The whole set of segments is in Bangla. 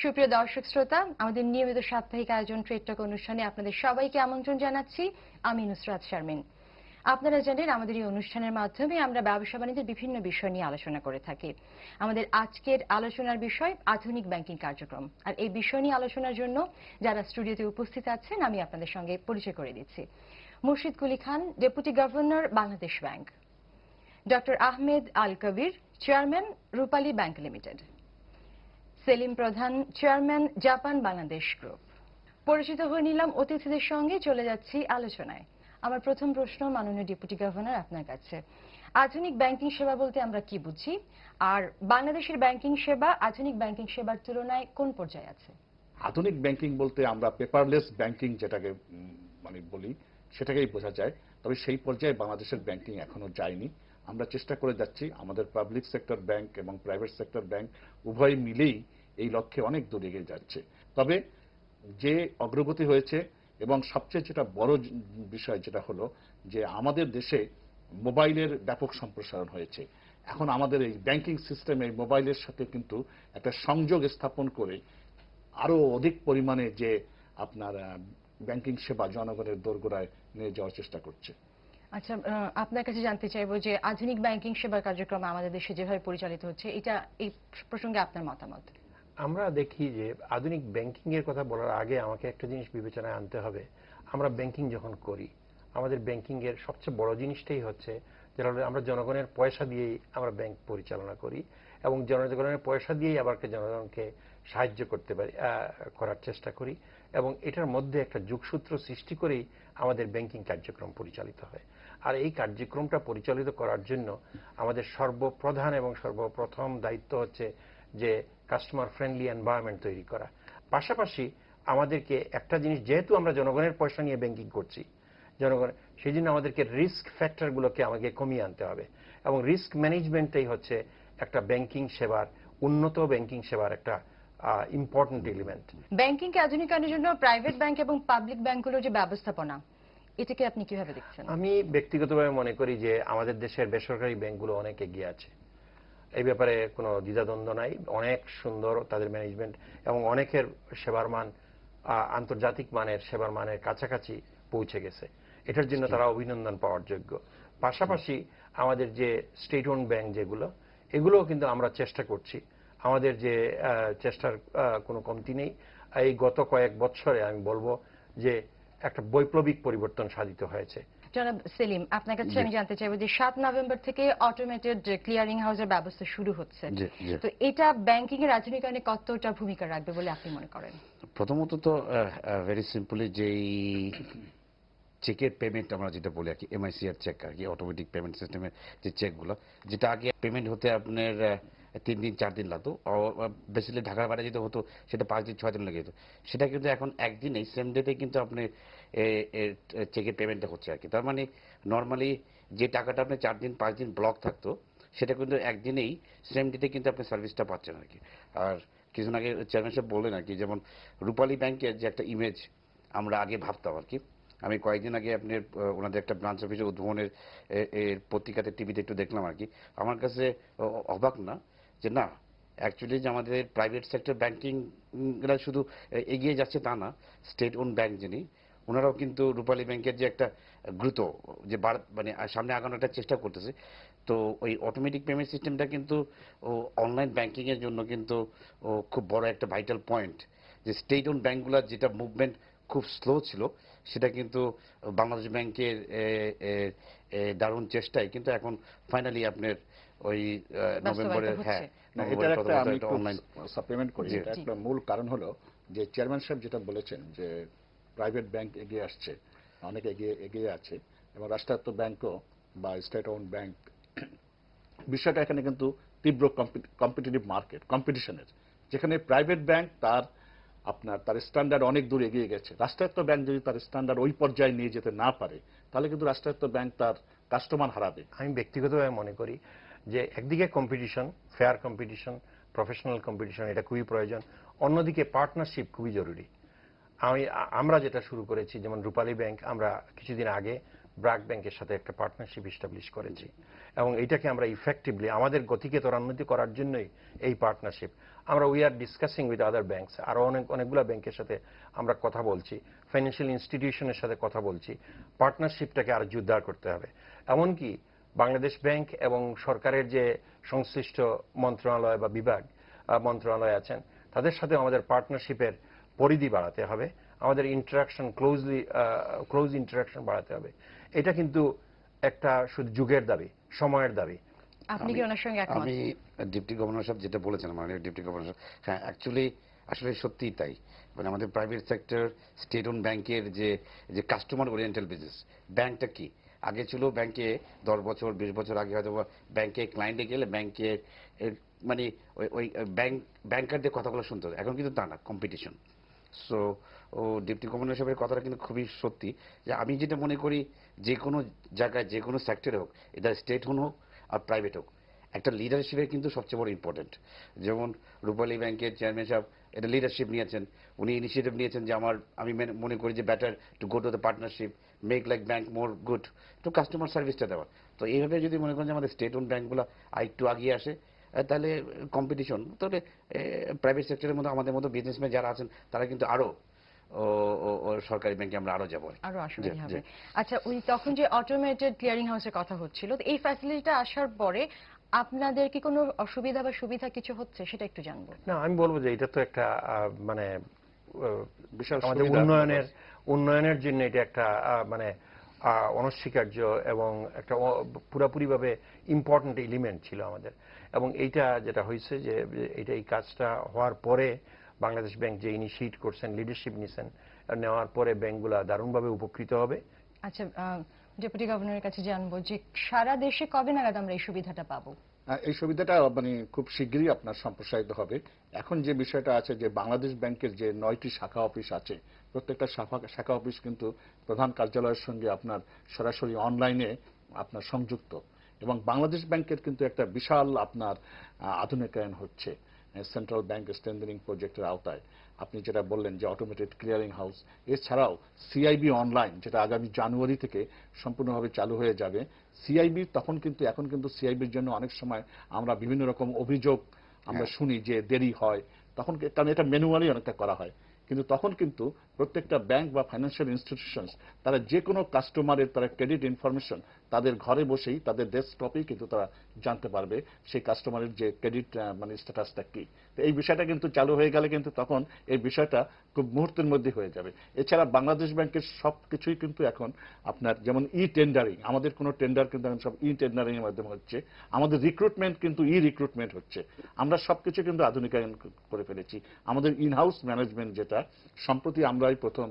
সুপ্রিয় দর্শক শ্রোতা, আমাদের নিয়মিত সাপ্তাহিক আয়োজন ট্রেড টক অনুষ্ঠানে আপনাদের সবাইকে আমন্ত্রণ জানাচ্ছি। আমি নুসরাত শারমিন। আপনারা জানেন আমাদের এই অনুষ্ঠানের মাধ্যমে আমরা ব্যবসা বাণিজ্যের বিভিন্ন বিষয় নিয়ে আলোচনা করে থাকি। আমাদের আজকের আলোচনার বিষয় আধুনিক ব্যাংকিং কার্যক্রম। আর এই বিষয় নিয়ে আলোচনার জন্য যারা স্টুডিওতে উপস্থিত আছেন আমি আপনাদের সঙ্গে পরিচয় করে দিচ্ছি। Murshid Quli Khan, deputy governor, Bangladesh bank; doctor Ahmed Al Kabir, chairman, Rupali bank limited; Selim Pradhan, chairman, Japan Bangladesh group. পরিচিত হয়ে নিলাম অতিথিদের সঙ্গে, চলে যাচ্ছি আলোচনায়। আমার প্রথম প্রশ্ন মাননীয় ডেপুটি গভর্নর আপনার কাছে। আধুনিক ব্যাংকিং সেবা বলতে আমরা কি বুঝি, আর বাংলাদেশের ব্যাংকিং সেবা আধুনিক ব্যাংকিং সেবার তুলনায় কোন পর্যায়ে আছে? আধুনিক ব্যাংকিং বলতে আমরা পেপারলেস ব্যাংকিং যেটাকে বলি সেটাকেই বোঝা যায়। তবে সেই পর্যায়ে বাংলাদেশের ব্যাংকিং এখনো যায়নি। আমরা চেষ্টা করে যাচ্ছি। আমাদের পাবলিক সেক্টর ব্যাংক এবং প্রাইভেট সেক্টর ব্যাংক উভয় মিলেই এই লক্ষ্যে অনেক দূর এগিয়ে যাচ্ছে। তবে যে অগ্রগতি হয়েছে এবং সবচেয়ে যেটা বড় বিষয় যেটা হলো যে আমাদের দেশে মোবাইলের ব্যাপক সম্প্রসারণ হয়েছে। এখন আমাদের এই ব্যাংকিং সিস্টেমে মোবাইলের সাথে কিন্তু একটা সংযোগ স্থাপন করে আরো অধিক পরিমাণে যে আপনার ব্যাংকিং সেবা জনগণের দোরগোড়ায় নিয়ে যাওয়ার চেষ্টা করছে। আচ্ছা, আপনার কাছে জানতে চাইবো যে আধুনিক ব্যাংকিং সেবার কার্যক্রম আমাদের দেশে যেভাবে পরিচালিত হচ্ছে, এটা এই প্রসঙ্গে আপনার মতামত? আমরা দেখি যে আধুনিক ব্যাংকিং এর কথা বলার আগে আমাকে একটা জিনিস বিবেচনায় আনতে হবে। আমরা ব্যাংকিং যখন করি, আমাদের ব্যাংকিং এর সবচেয়ে বড় জিনিসটাই হচ্ছে যেটা হলো আমরা জনগণের পয়সা দিয়েই আমরা ব্যাংক পরিচালনা করি এবং জনগণের পয়সা দিয়েই আবার জনগণকে সাহায্য করতে পারি, করার চেষ্টা করি এবং এটার মধ্যে একটা যোগসূত্র সৃষ্টি করেই আমাদের ব্যাংকিং কার্যক্রম পরিচালিত হয়। আর এই কার্যক্রমটা পরিচালিত করার জন্য আমাদের সর্বপ্রধান এবং সর্বপ্রথম দায়িত্ব হচ্ছে যে কাস্টমার ফ্রেন্ডলি এনভায়রনমেন্ট তৈরি করা। পাশাপাশি আমাদেরকে একটা জিনিস, যেহেতু আমরা জনগণের পয়সা নিয়ে ব্যাংকিং করছি, জনগণ সেই জন্য আমাদেরকে রিস্ক ফ্যাক্টরগুলোকে আমাকে কমিয়ে আনতে হবে এবং রিস্ক ম্যানেজমেন্টটাই হচ্ছে একটা ব্যাংকিং সেবার, উন্নত ব্যাংকিং সেবার একটা ইম্পর্টেন্ট এলিমেন্ট। ব্যাংকিংকে আধুনিকায়নের জন্য প্রাইভেট ব্যাংক এবং পাবলিক ব্যাংকগুলোর যে ব্যবস্থাপনা, এটাকে আপনি কিভাবে দেখছেন? আমি ব্যক্তিগতভাবে মনে করি যে আমাদের দেশের বেসরকারি ব্যাংকগুলো অনেক এগিয়ে আছে। এই ব্যাপারে কোনো দ্বিধাদ্বন্দ্ব নাই। অনেক সুন্দর তাদের ম্যানেজমেন্ট এবং অনেকের সেবার মান আন্তর্জাতিক মানের সেবার মানের কাছাকাছি পৌঁছে গেছে। এটার জন্য তারা অভিনন্দন পাওয়ার যোগ্য। পাশাপাশি আমাদের যে স্টেট ওন ব্যাংক যেগুলো, এগুলোও কিন্তু আমরা চেষ্টা করছি। আমাদের যে চেষ্টার কোনো কমতি নেই। এই গত কয়েক বছরে আমি বলবো যে একটা বৈপ্লবিক পরিবর্তন সাধিত হয়েছে। জনাব সেলিম, আপনার কাছে আমি জানতে চাইবো যে 7 নভেম্বর থেকে অটোমেটেড ক্লিয়ারিং হাউসের ব্যবস্থা শুরু হচ্ছে, তো এটা ব্যাংকিং এর আধুনিকায়নে কতটা ভূমিকা রাখবে বলে আপনি মনে করেন? প্রথমত তো ভেরি সিম্পলি যেই চেকের পেমেন্ট আমরা যেটা বলি আর কি, এমআইসিআর চেক আর কি, অটোমেটিক পেমেন্ট সিস্টেমের যে চেকগুলো, যেটা আগে পেমেন্ট হতে আপনার 3 দিন 4 দিন লাগতো, বেসিক্যালি ঢাকার বাইরে যেটা হতো সেটা 5 দিন 6 দিন লেগে যেত, সেটা কিন্তু এখন একদিনেই সেম ডেতে কিন্তু আপনি চেকের পেমেন্টটা হচ্ছে আর কি। তার মানে নর্মালি যে টাকাটা আপনি 4 দিন 5 দিন ব্লক থাকতো সেটা কিন্তু একদিনেই সেম ডেতে কিন্তু আপনি সার্ভিসটা পাচ্ছেন আর কি। আর কিছুদিন আগে চেয়ারম্যান সাহেব বললেন আর কি, যেমন রূপালী ব্যাংকের যে একটা ইমেজ আমরা আগে ভাবতাম আর কি, আমি কয়েকদিন আগে আপনার ওনাদের একটা ব্রাঞ্চ অফিসের উদ্বোধনের পত্রিকাতে টিভিতে একটু দেখলাম আর কি। আমার কাছে অবাক না যে না, অ্যাকচুয়ালি যে আমাদের প্রাইভেট সেক্টর ব্যাংকিং শুধু এগিয়ে যাচ্ছে তা না, স্টেট ওন ব্যাংক যিনি ওনারাও কিন্তু রূপালী ব্যাংকের যে একটা দ্রুত যে মানে সামনে আগানোর একটা চেষ্টা করতেছে। তো ওই অটোমেটিক পেমেন্ট সিস্টেমটা কিন্তু অনলাইন ব্যাংকিং এর জন্য কিন্তু খুব বড় একটা ভাইটাল পয়েন্ট। যে স্টেট ওন ব্যাংকগুলোর যেটা মুভমেন্ট খুব স্লো ছিল, সেটা কিন্তু বাংলাদেশ ব্যাংকের দারুণ চেষ্টায় কিন্তু এখন ফাইনালি আপনার ওই নভেম্বরের অনলাইন সাপ্লিমেন্ট করি। একটা মূল কারণ হলো যে চেয়ারম্যান সাহেব যেটা বলেছেন যে প্রাইভেট ব্যাংক এগিয়ে আসছে, অনেক এগিয়ে আছে এবং রাষ্ট্রায়ত্ত ব্যাংকও বা স্টেট ওন ব্যাংক, বিষয়টা এখানে কিন্তু তীব্র কম্পিটিটিভ মার্কেট, কম্পিটিশনের, যেখানে প্রাইভেট ব্যাংক তার স্ট্যান্ডার্ড অনেক দূর এগিয়ে গেছে। রাষ্ট্রায়ত্ত ব্যাংক যদি তার স্ট্যান্ডার্ড ওই পর্যায়ে নিয়ে যেতে না পারে, তাহলে কিন্তু রাষ্ট্রায়ত্ত ব্যাংক তার কাস্টমার হারাবে। আমি ব্যক্তিগতভাবে মনে করি যে একদিকে competition, fair competition, professional competition, এটা খুবই প্রয়োজন। অন্যদিকে পার্টনারশিপ খুবই জরুরি। আমরা যেটা শুরু করেছি, যেমন রূপালী ব্যাংক, আমরা কিছুদিন আগে ব্র্যাক ব্যাংকের সাথে একটা পার্টনারশিপ এস্টাবলিশ করেছি এবং এইটাকে আমরা ইফেক্টিভলি আমাদের গতিকে ত্বরান্বিত করার জন্যই এই পার্টনারশিপ। আমরা we are discussing with other banks, আরো অনেকগুলো ব্যাংকের সাথে আমরা কথা বলছি, ফাইন্যান্সিয়াল ইনস্টিটিউশনের সাথে কথা বলছি। পার্টনারশিপটাকে আরো জোরদার করতে হবে। এমনকি বাংলাদেশ ব্যাংক এবং সরকারের যে সংশ্লিষ্ট মন্ত্রণালয় বা বিভাগ মন্ত্রণালয় আছেন তাদের সাথে আমাদের পার্টনারশিপের পরিধি বাড়াতে হবে, আমাদের ইন্টারাকশন ক্লোজ ইন্টারাকশন বাড়াতে হবে। এটা কিন্তু একটা শুধু যুগের দাবি, সময়ের দাবি। আপনি কি ওনার সঙ্গে একমত? আমি ডেপুটি গভর্নর সাহেব যেটা বলেছেন, মাননীয় ডেপুটি গভর্নর সাহেব, হ্যাঁ অ্যাকচুয়ালি আসলে সত্যিই তাই। মানে আমাদের প্রাইভেট সেক্টর স্টেট ওন ব্যাংকের যে কাস্টমার ওরিয়েন্টাল বিজনেস, ব্যাংকটা কি আগে ছিল, ব্যাংকে 10 বছর 20 বছর আগে হয়তো ব্যাংকে ক্লায়েন্টে গেলে ব্যাংকে মানে ওই ব্যাংকারদের কথাগুলো শুনতে হতো, এখন কিন্তু তা না, কম্পিটিশন। সো ও ডেপুটি গভর্নর সাহেবের কথাটা কিন্তু খুবই সত্যি, যে আমি যেটা মনে করি যে কোনো জায়গায় যে কোনো সেক্টরে হোক, এটা স্টেট হোক আর প্রাইভেট হোক, একটা লিডারশিপের কিন্তু সবচেয়ে বড় ইম্পর্টেন্ট। যেমন রূপালী ব্যাংকের চেয়ারম্যান সাহেব এটা লিডারশিপ নিয়েছেন, উনি ইনিশিয়েটিভ নিয়েছেন যে আমি মনে করি যে better to go to the partnership, make like bank more good, to customer সার্ভিসটা দেওয়া। তো এইভাবে যদি মনে করেন যে আমাদের স্টেট ওন ব্যাংকগুলো আরেকটু আগিয়ে আসে, তাহলে কম্পিটিশন, তাহলে প্রাইভেট সেক্টরের মধ্যে আমাদের মতো বিজনেসম্যান যারা আছেন তারা কিন্তু আরো সরকারি ব্যাংকে আমরা আরো যাবো, আরো আশাবাদী হবে। আচ্ছা, ওই তখন যে অটোমেটেড ক্লিয়ারিং হাউসের কথা হচ্ছিল, তো এই ফ্যাসিলিটিটা আসার পরে আপনাদের কি কোনো অসুবিধা বা সুবিধা কিছু হচ্ছে সেটা একটু জানবো। না, আমি বলবো যে এটা তো একটা মানে বিশাল আমাদের উন্নয়নের জন্য এটা একটা মানে অনস্বীকার্য এবং একটা পুরাপুরিভাবে ইম্পর্টেন্ট এলিমেন্ট ছিল আমাদের। এবং এইটা যেটা হয়েছে যে এই কাজটা হওয়ার পরে বাংলাদেশ ব্যাংক যে ইনিশিয়েট করছেন, লিডারশিপ নিছেন, নেওয়ার পরে ব্যাংকগুলা দারুণভাবে উপকৃত হবে। আচ্ছা, ডেপুটি গভর্নরের কাছে জানবো যে সারা দেশে কবে নাগাদ আমরা এই সুবিধাটা পাবো? এই সুবিধাটা মানে খুব শীঘ্রই আপনার সম্প্রসারিত হবে। এখন যে বিষয়টা আছে যে বাংলাদেশ ব্যাংকের যে 9টি শাখা অফিস আছে, প্রত্যেকটা শাখা অফিস কিন্তু প্রধান কার্যালয়ের সঙ্গে আপনার সরাসরি অনলাইনে আপনার সংযুক্ত, এবং বাংলাদেশ ব্যাংকের কিন্তু একটা বিশাল আপনার আধুনিকায়ন হচ্ছে সেন্ট্রাল ব্যাংক স্ট্রেংথেনিং প্রজেক্টের আওতায়। আপনি যেটা বললেন যে অটোমেটেড ক্লিয়ারিং হাউস, এছাড়াও সিআইবি অনলাইন, যেটা আগামী জানুয়ারি থেকে সম্পূর্ণভাবে চালু হয়ে যাবে। সিআইবি এখন কিন্তু সিআইবির জন্য অনেক সময় আমরা বিভিন্ন রকম অভিযোগ আমরা শুনি যে দেরি হয়, তখন কারণ এটা ম্যানুয়ালি অনেকটা করা হয়, কিন্তু তখন কিন্তু প্রত্যেকটা ব্যাংক বা ফাইন্যান্সিয়াল ইনস্টিটিউশনস তারা যে কোনো কাস্টমারের তারা ক্রেডিট ইনফরমেশন তাদের ঘরে বসেই তাদের ডেস্কটপেই কিন্তু তারা জানতে পারবে সেই কাস্টমারের যে ক্রেডিট মানে স্ট্যাটাসটা কি। তো এই বিষয়টা কিন্তু চালু হয়ে গেলে কিন্তু তখন এই বিষয়টা খুব মুহূর্তের মধ্যে হয়ে যাবে। এছাড়া বাংলাদেশ ব্যাংকের সব কিছুই কিন্তু এখন আপনার যেমন টেন্ডারিং, আমাদের কোনো টেন্ডার কিন্তু এখন সব টেন্ডারিং এর মাধ্যমে হচ্ছে, আমাদের রিক্রুটমেন্ট কিন্তু রিক্রুটমেন্ট হচ্ছে, আমরা সবকিছু কিন্তু আধুনিকায়ন করে ফেলেছি। আমাদের ইনহাউস ম্যানেজমেন্ট যেটা সম্প্রতি আমরাই প্রথম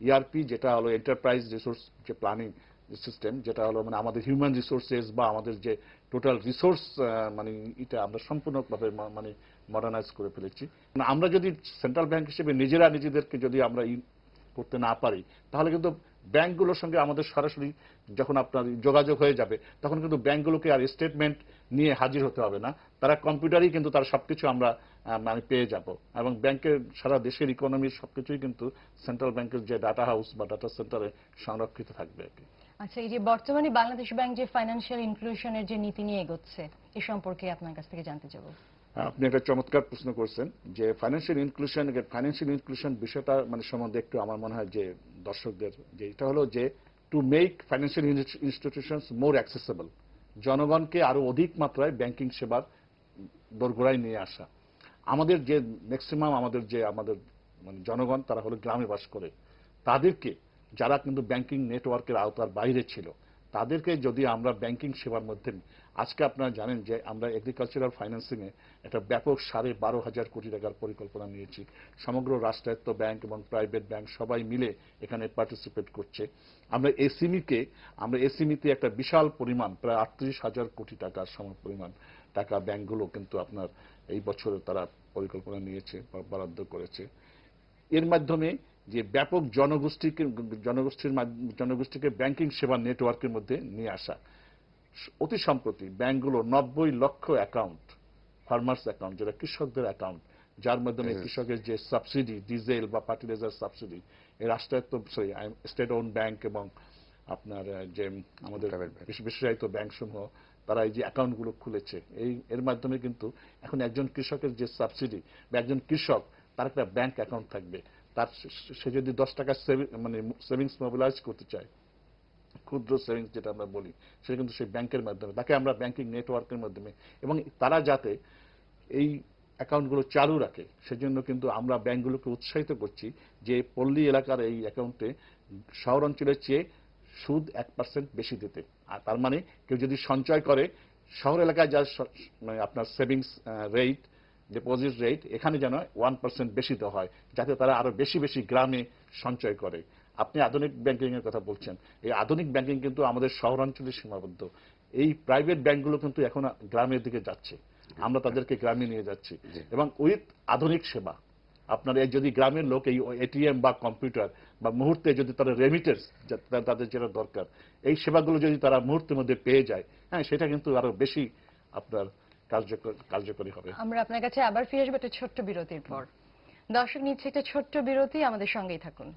ইআরপি যেটা হলো এন্টারপ্রাইজ রিসোর্স যে প্ল্যানিং সিস্টেম, যেটা হলো মানে আমাদের হিউম্যান রিসোর্সেস বা আমাদের যে টোটাল রিসোর্স মানে এটা আমরা সম্পূর্ণভাবে মানে মডার্নাইজ করে ফেলেছি। আমরা যদি সেন্ট্রাল ব্যাংক হিসেবে নিজেদেরকে যদি আমরা করতে না পারি, তাহলে কিন্তু ব্যাংকগুলোর সঙ্গে আমাদের সরাসরি যখন আপনার যোগাযোগ হয়ে যাবে, তখন কিন্তু ব্যাংকগুলোকে আর স্টেটমেন্ট নিয়ে হাজির হতে হবে না, তারা কম্পিউটারেই কিন্তু তার সবকিছু আমরা মানে পেয়ে যাব, এবং ব্যাংকের সারা দেশের ইকোনমির সবকিছুই কিন্তু সেন্ট্রাল ব্যাংকের যে ডাটা হাউস বা ডাটা সেন্টারে সংরক্ষিত থাকবে আর কি। আচ্ছা, এই যে বর্তমানে বাংলাদেশ ব্যাংক যে ফাইন্যান্সিয়াল ইনক্লুশনের যে নীতি নিয়ে এগোচ্ছে, এ সম্পর্কে আপনার কাছ থেকে জানতে চাবো। আপনি একটা চমৎকার প্রশ্ন করছেন যে ফাইন্যান্সিয়াল ইনক্লুশন বিষয়টা মানে সম্বন্ধে একটু আমার মনে হয় যে দর্শকদের যে এটা হলো যে to make financial institutions more accessible, জনগণকে আরো অধিক মাত্রায় ব্যাংকিং সেবার দোরগোড়ায় নিয়ে আসা। আমাদের যে ম্যাক্সিমাম আমাদের মানে জনগণ তারা হলো গ্রামে বাস করে, তাদেরকে যারা কিন্তু ব্যাংকিং নেটওয়ার্কের আওতার বাইরে ছিল, তাদেরকে যদি আমরা ব্যাংকিং সেবার মধ্যে, আজকে আপনারা জানেন যে আমরা এগ্রিকালচারাল ফাইন্যান্সিং এ একটা ব্যাপক 12,500 কোটি টাকার পরিকল্পনা নিয়েছি। সমগ্র রাষ্ট্রায়ত্ত ব্যাংক এবং প্রাইভেট ব্যাংক সবাই মিলে এখানে পার্টিসিপেট করছে। আমরা এসএমইতে একটা বিশাল পরিমাণ প্রায় 38,000 কোটি টাকার সমপরিমাণ টাকা ব্যাংকগুলো কিন্তু আপনার এই বছরে তারা পরিকল্পনা নিয়েছে বা বরাদ্দ করেছে। এর মাধ্যমে যে ব্যাপক জনগোষ্ঠীকে ব্যাংকিং সেবা নেটওয়ার্কের মধ্যে নিয়ে আসা। অতি সম্প্রতি ব্যাংকগুলো 90 লক্ষ অ্যাকাউন্ট, ফার্মার্স অ্যাকাউন্ট, যেটা কৃষকদের অ্যাকাউন্ট, যার মাধ্যমে কৃষকের যে সাবসিডি, ডিজেল বা ফার্টিলাইজার সাবসিডি, এই রাষ্ট্রায়ত্ত স্টেট ওন ব্যাংক এবং আপনার যে আমাদের Private bank. বিশেষায়িত ব্যাংক সমূহ তারা এই যে অ্যাকাউন্টগুলো খুলেছে এর মাধ্যমে কিন্তু এখন একজন কৃষকের যে সাবসিডি বা একজন কৃষক তার একটা ব্যাংক অ্যাকাউন্ট থাকবে, তার সে যদি 10 টাকা মানে সেভিংস মোবিলাইজ করতে চায়, ক্ষুদ্র সেভিংস যেটা আমরা বলি, সেটা কিন্তু সেই ব্যাংকের মাধ্যমে, তাকে আমরা ব্যাংকিং নেটওয়ার্কের মাধ্যমে, এবং তারা যাতে এই অ্যাকাউন্টগুলো চালু রাখে সেজন্য কিন্তু আমরা ব্যাংকগুলোকে উৎসাহিত করছি যে পল্লী এলাকার এই অ্যাকাউন্টে শহর অঞ্চলের চেয়ে সুদ 1% বেশি দিতে। আর তার মানে কেউ যদি সঞ্চয় করে শহর এলাকায় যা মানে আপনার সেভিংস রেট, ডিপোজিট রেট, এখানে যেন 1% বেশি দেওয়া হয়, যাতে তারা আরো বেশি বেশি গ্রামে সঞ্চয় করে। আপনি আধুনিক ব্যাংকিং এর কথা বলছেন, এই আধুনিক ব্যাংকিং কিন্তু আমাদের শহরাঞ্চলে সীমাবদ্ধ। এই প্রাইভেট ব্যাংকগুলো কিন্তু এখন গ্রামের দিকে যাচ্ছে, আমরা তাদেরকে গ্রামে নিয়ে যাচ্ছি, এবং উইথ আধুনিক সেবা। আপনার এই যদি গ্রামের লোক এই এটিএম বা কম্পিউটার বা মুহূর্তে যদি তারা রেমিটেন্স তাদের যেটা দরকার, এই সেবাগুলো যদি তারা মুহূর্তের মধ্যে পেয়ে যায়, হ্যাঁ, সেটা কিন্তু আরো বেশি আপনার কার্যকরী হবে। আমরা আপনার কাছে আবার ফিরে আসবো একটা ছোট্ট বিরতির পর। দর্শক নিচ্ছে একটা ছোট্ট বিরতি, আমাদের সঙ্গেই থাকুন।